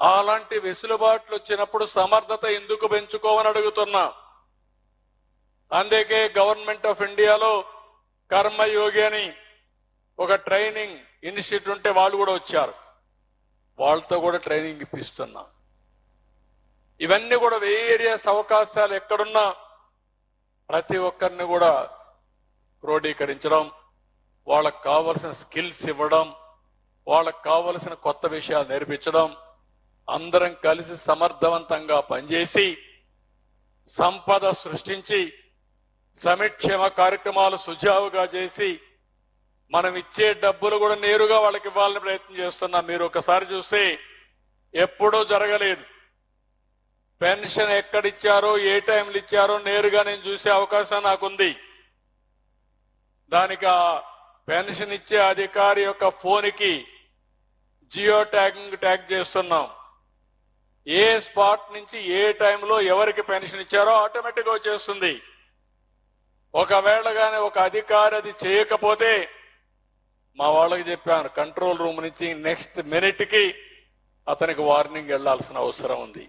అలాంటి వెసులుబాట్లు వచ్చినప్పుడు సమర్థత ఎందుకు పెంచుకోమని అడుగుతున్నా. అందుకే గవర్నమెంట్ ఆఫ్ ఇండియాలో కర్మయోగి అని ఒక ట్రైనింగ్ ఇన్స్టిట్యూట్ ఉంటే వాళ్ళు కూడా వచ్చారు. వాళ్ళతో కూడా ట్రైనింగ్ ఇప్పిస్తున్నా. ఇవన్నీ కూడా వేరియస్ అవకాశాలు ఎక్కడున్నా ప్రతి ఒక్కరిని కూడా క్రోడీకరించడం, వాళ్ళకు కావలసిన స్కిల్స్ ఇవ్వడం, వాళ్ళకు కావలసిన కొత్త విషయాలు నేర్పించడం, అందరం కలిసి సమర్థవంతంగా పనిచేసి సంపద సృష్టించి సంక్షేమ కార్యక్రమాలు సుజావుగా చేసి మనం ఇచ్చే డబ్బులు కూడా నేరుగా వాళ్ళకి ఇవ్వాలని ప్రయత్నం చేస్తున్నాం. మీరు ఒకసారి చూస్తే ఎప్పుడూ జరగలేదు. పెన్షన్ ఎక్కడిచ్చారో ఏ టైంలో ఇచ్చారో నేరుగా నేను చూసే అవకాశం నాకుంది. దానికి ఆ పెన్షన్ ఇచ్చే అధికారి యొక్క ఫోన్కి జియో ట్యాగ్ చేస్తున్నాం. ఏ స్పాట్ నుంచి ఏ టైంలో ఎవరికి పెన్షన్ ఇచ్చారో ఆటోమేటిక్గా వచ్చేస్తుంది. ఒకవేళ గాని ఒక అధికారి అది చేయకపోతే మా వాళ్ళకి చెప్పాను, కంట్రోల్ రూమ్ నుంచి నెక్స్ట్ మినిట్ కి అతనికి వార్నింగ్ వెళ్లాల్సిన అవసరం ఉంది.